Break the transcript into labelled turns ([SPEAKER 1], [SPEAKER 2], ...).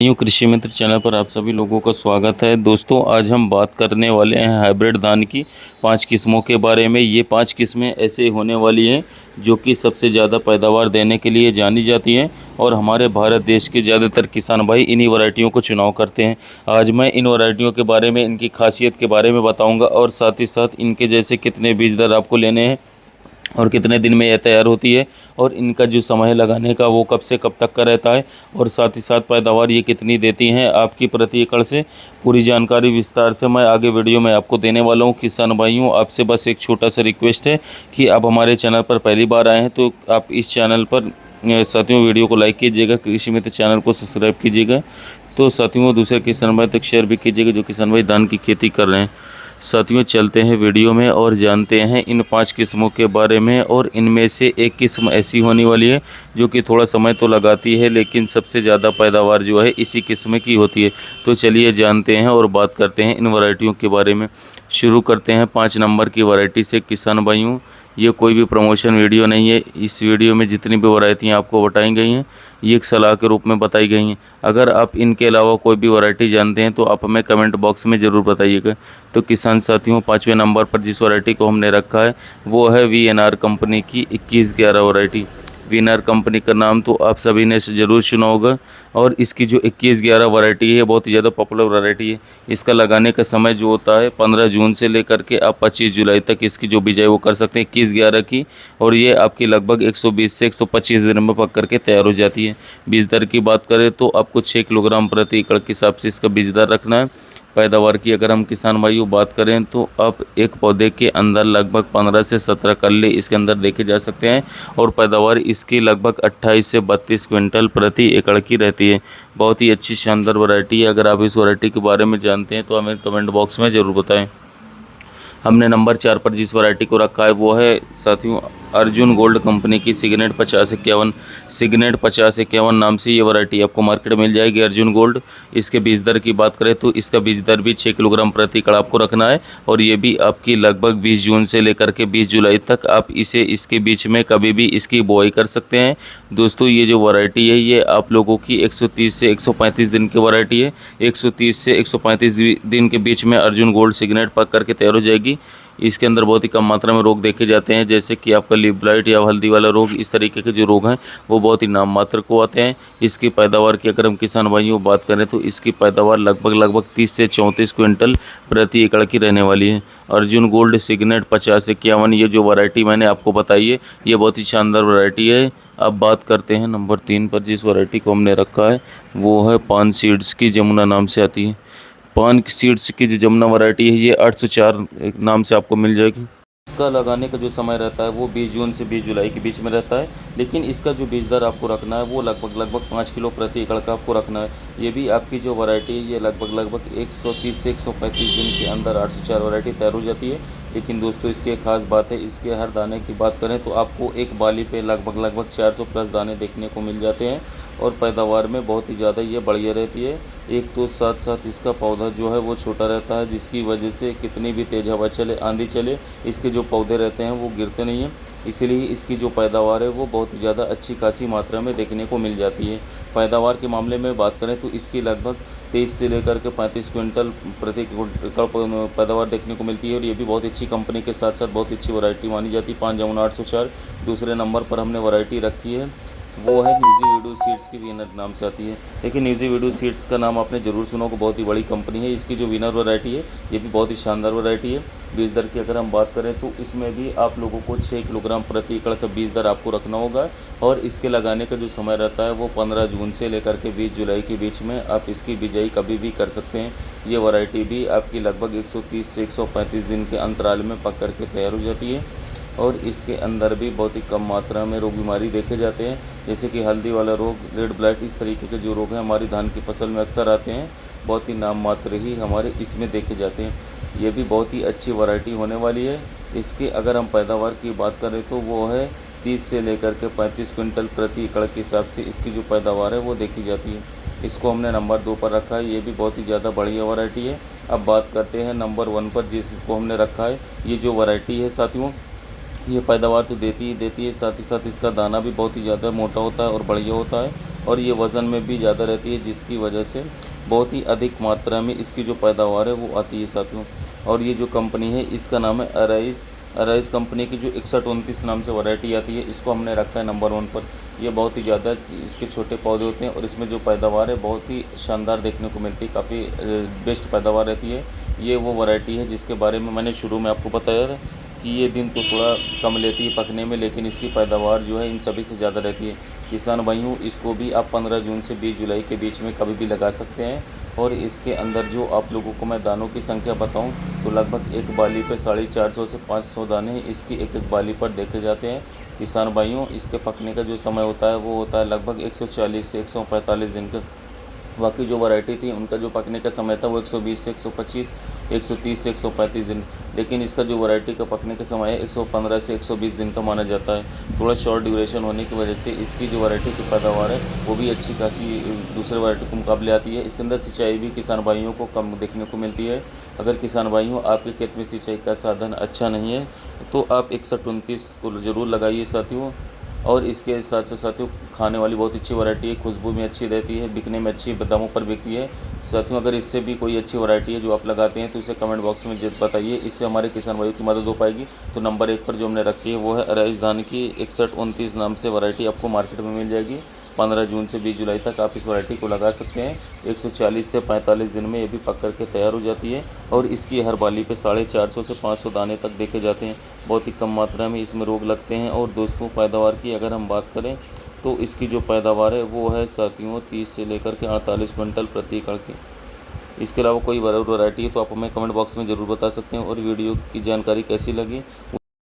[SPEAKER 1] New कृषि मित्र channel पर आप सभी लोगों का स्वागत है। दोस्तों, आज हम बात करने वाले हैं हाइब्रिड धान की 5 किस्मों के बारे में। ये 5 किस्में ऐसे होने वाली हैं जो कि सबसे ज़्यादा पैदावार देने के लिए जानी जाती हैं और हमारे भारत देश के ज़्यादातर किसान भाई इन्हीं वैरायटियों को चुनाव करते हैं। आज मैं इन वैरायटियों के बारे में, इनकी खासियत के बारे में बताऊँगा और साथ ही साथ इनके जैसे कितने बीज दर आपको लेने हैं और कितने दिन में यह तैयार होती है और इनका जो समय लगाने का वो कब से कब तक का रहता है और साथ ही साथ पैदावार ये कितनी देती हैं आपकी प्रति एकड़ से। पूरी जानकारी विस्तार से मैं आगे वीडियो में आपको देने वाला हूँ। किसान भाइयों, आपसे बस एक छोटा सा रिक्वेस्ट है कि आप हमारे चैनल पर पहली बार आए हैं तो आप इस चैनल पर साथियों वीडियो को लाइक कीजिएगा, कृषि मित्र चैनल को सब्सक्राइब कीजिएगा। तो साथियों दूसरे किसान भाई तक शेयर भी कीजिएगा जो किसान भाई धान की खेती कर रहे हैं। साथियों चलते हैं वीडियो में और जानते हैं इन 5 किस्मों के बारे में। और इनमें से एक किस्म ऐसी होने वाली है जो कि थोड़ा समय तो लगाती है लेकिन सबसे ज़्यादा पैदावार जो है इसी किस्म की होती है। तो चलिए जानते हैं और बात करते हैं इन वैरायटियों के बारे में। शुरू करते हैं 5 नंबर की वैरायटी से। किसान भाइयों, ये कोई भी प्रमोशन वीडियो नहीं है। इस वीडियो में जितनी भी वैरायटियाँ आपको बताई गई हैं ये एक सलाह के रूप में बताई गई हैं। अगर आप इनके अलावा कोई भी वैरायटी जानते हैं तो आप हमें कमेंट बॉक्स में ज़रूर बताइएगा। तो किसान साथियों, 5वें नंबर पर जिस वैरायटी को हमने रखा है वो है VNR कंपनी की 2111 वैरायटी। विनर कंपनी का नाम तो आप सभी ने ज़रूर सुना होगा और इसकी जो 2111 वैरायटी है बहुत ही ज़्यादा पॉपुलर वैरायटी है। इसका लगाने का समय जो होता है 15 जून से लेकर के आप 25 जुलाई तक इसकी जो बिजाई वो कर सकते हैं 2111 की। और ये आपकी लगभग 120 से 125 दिन में पक करके तैयार हो जाती है। बीज दर की बात करें तो आपको 6 किलोग्राम प्रति एकड़ के हिसाब से इसका बीज दर रखना है। पैदावार की अगर हम किसान भाइयों बात करें तो आप एक पौधे के अंदर लगभग 15 से 17 कल्ले इसके अंदर देखे जा सकते हैं और पैदावार इसकी लगभग 28 से 32 क्विंटल प्रति एकड़ की रहती है। बहुत ही अच्छी शानदार वैरायटी है। अगर आप इस वैरायटी के बारे में जानते हैं तो हमें कमेंट बॉक्स में ज़रूर बताएं। हमने नंबर 4 पर जिस वैरायटी को रखा है वो है साथियों अर्जुन गोल्ड कंपनी की सिग्नेट 5051। सिग्नेट 5051 नाम से ये वैरायटी आपको मार्केट में मिल जाएगी, अर्जुन गोल्ड। इसके बीज दर की बात करें तो इसका बीज दर भी 6 किलोग्राम प्रति एकड़ आपको रखना है और ये भी आपकी लगभग 20 जून से लेकर के 20 जुलाई तक आप इसे इसके बीच में कभी भी इसकी बुआई कर सकते हैं। दोस्तों, ये जो वैरायटी है ये आप लोगों की 130 से 135 दिन की वैरायटी है। 130 से 135 दिन के बीच में अर्जुन गोल्ड सिग्नेट पक करके तैयार हो जाएगी। इसके अंदर बहुत ही कम मात्रा में रोग देखे जाते हैं, जैसे कि आपका लीफ ब्लाइट या हल्दी वाला रोग। इस तरीके के जो रोग हैं वो बहुत ही नाम मात्र को आते हैं। इसकी पैदावार की अगर हम किसान भाइयों बात करें तो इसकी पैदावार लगभग 30 से 34 क्विंटल प्रति एकड़ की रहने वाली है। अर्जुन गोल्ड सिग्नेट 5051 ये जो वैरायटी मैंने आपको बताई है ये बहुत ही शानदार वैरायटी है। अब बात करते हैं नंबर 3 पर जिस वैरायटी को हमने रखा है वो है पान सीड्स की जमुना नाम से आती है। पान सीड्स की जो जमुना वैरायटी है ये 804 नाम से आपको मिल जाएगी। इसका लगाने का जो समय रहता है वो 20 जून से 20 जुलाई के बीच में रहता है, लेकिन इसका जो बीज दर आपको रखना है वो लगभग 5 किलो प्रति एकड़ का आपको रखना है। ये भी आपकी जो वैरायटी है ये लगभग 130 से 135 दिन के अंदर 804 वैरायटी तैयार हो जाती है। लेकिन दोस्तों, इसकी एक खास बात है, इसके हर दाने की बात करें तो आपको एक बाली पे लगभग 400 प्लस दाने देखने को मिल जाते हैं और पैदावार में बहुत ही ज़्यादा ये बढ़िया रहती है। एक तो साथ साथ इसका पौधा जो है वो छोटा रहता है, जिसकी वजह से कितनी भी तेज़ हवा चले, आंधी चले, इसके जो पौधे रहते हैं वो गिरते नहीं हैं। इसीलिए इसकी जो पैदावार है वो बहुत ही ज़्यादा अच्छी खासी मात्रा में देखने को मिल जाती है। पैदावार के मामले में बात करें तो इसकी लगभग 23 से लेकर के 35 क्विंटल प्रति एकड़ पैदावार देखने को मिलती है और ये भी बहुत अच्छी कंपनी के साथ साथ बहुत अच्छी वैरायटी मानी जाती है। 5 जमुना 804 दूसरे नंबर पर हमने वैरायटी रखी है वो है न्यूजी वीडू सीड्स की विनर नाम से आती है। देखिए, न्यूजी वीडू सीड्स का नाम आपने ज़रूर सुना होगा, बहुत ही बड़ी कंपनी है। इसकी जो विनर वैरायटी है ये भी बहुत ही शानदार वैरायटी है। बीज दर की अगर हम बात करें तो इसमें भी आप लोगों को 6 किलोग्राम प्रति एकड़ का बीज दर आपको रखना होगा और इसके लगाने का जो समय रहता है वो 15 जून से लेकर के 20 जुलाई के बीच में आप इसकी बिजाई कभी भी कर सकते हैं। ये वैरायटी भी आपकी लगभग 130 से 135 दिन के अंतराल में पक करके तैयार हो जाती है और इसके अंदर भी बहुत ही कम मात्रा में रोग बीमारी देखे जाते हैं, जैसे कि हल्दी वाला रोग, रेड ब्लाइट। इस तरीके के जो रोग हैं हमारी धान की फसल में अक्सर आते हैं, बहुत ही नाम मात्र ही हमारे इसमें देखे जाते हैं। ये भी बहुत ही अच्छी वैरायटी होने वाली है। इसकी अगर हम पैदावार की बात करें तो वो है 30 से लेकर के 35 क्विंटल प्रति एकड़ के हिसाब से इसकी जो पैदावार है वो देखी जाती है। इसको हमने नंबर 2 पर रखा है। ये भी बहुत ही ज़्यादा बढ़िया वैरायटी है। अब बात करते हैं नंबर 1 पर जिसको हमने रखा है। ये जो वैरायटी है साथियों ये पैदावार तो देती ही देती है, साथ ही साथ इसका दाना भी बहुत ही ज़्यादा मोटा होता है और बढ़िया होता है और ये वज़न में भी ज़्यादा रहती है, जिसकी वजह से बहुत ही अधिक मात्रा में इसकी जो पैदावार है वो आती है साथियों। और ये जो कंपनी है इसका नाम है अराइज़ कंपनी की जो 6129 नाम से वैरायटी आती है, इसको हमने रखा है नंबर 1 पर। ये बहुत ही ज़्यादा इसके छोटे पौधे होते हैं और इसमें जो पैदावार है बहुत ही शानदार देखने को मिलती है, काफ़ी बेस्ट पैदावार रहती है। ये वो वैरायटी है जिसके बारे में मैंने शुरू में आपको बताया था कि ये दिन तो थोड़ा कम लेती है पकने में, लेकिन इसकी पैदावार जो है इन सभी से ज़्यादा रहती है। किसान भाइयों, इसको भी आप 15 जून से 20 जुलाई के बीच में कभी भी लगा सकते हैं। और इसके अंदर जो आप लोगों को मैं दानों की संख्या बताऊं तो लगभग एक बाली पे 450 से 500 दाने इसकी एक बाली पर देखे जाते हैं। किसान भाइयों, इसके पकने का जो समय होता है वो होता है लगभग 140 से 145 दिन का। बाकी जो वैरायटी थी उनका जो पकने का समय था वो 120 से 125, 130 से 135 दिन, लेकिन इसका जो वैरायटी का पकने का समय है 115 से 120 दिन का माना जाता है। थोड़ा शॉर्ट ड्यूरेशन होने की वजह से इसकी जो वैरायटी की पैदावार है वो भी अच्छी खासी दूसरे वैरायटी के मुकाबले आती है। इसके अंदर सिंचाई भी किसान भाइयों को कम देखने को मिलती है। अगर किसान भाइयों आपके खेत में सिंचाई का साधन अच्छा नहीं है तो आप 6129 को ज़रूर लगाइए साथियों। और इसके साथ साथियों खाने वाली बहुत अच्छी वैरायटी है, खुशबू में अच्छी रहती है, बिकने में अच्छी दामों पर बिकती है। साथियों, अगर इससे भी कोई अच्छी वैरायटी है जो आप लगाते हैं तो इसे कमेंट बॉक्स में बताइए, इससे हमारे किसान भाइयों की मदद हो पाएगी। तो नंबर 1 पर जो हमने रखी है वो है अराइज़ धान की 6129 नाम से वैरायटी आपको मार्केट में मिल जाएगी। 15 जून से 20 जुलाई तक आप इस वैरायटी को लगा सकते हैं। 140 से 45 दिन में ये भी पक करके तैयार हो जाती है और इसकी हर बाली पे 450 से 500 दाने तक देखे जाते हैं। बहुत ही कम मात्रा में इसमें रोग लगते हैं। और दोस्तों, पैदावार की अगर हम बात करें तो इसकी जो पैदावार है वो है साथियों 30 से लेकर के 48 क्विंटल प्रति एकड़ की। इसके अलावा कोई वैरायटी है तो आप हमें कमेंट बॉक्स में ज़रूर बता सकते हैं। और वीडियो की जानकारी कैसी लगी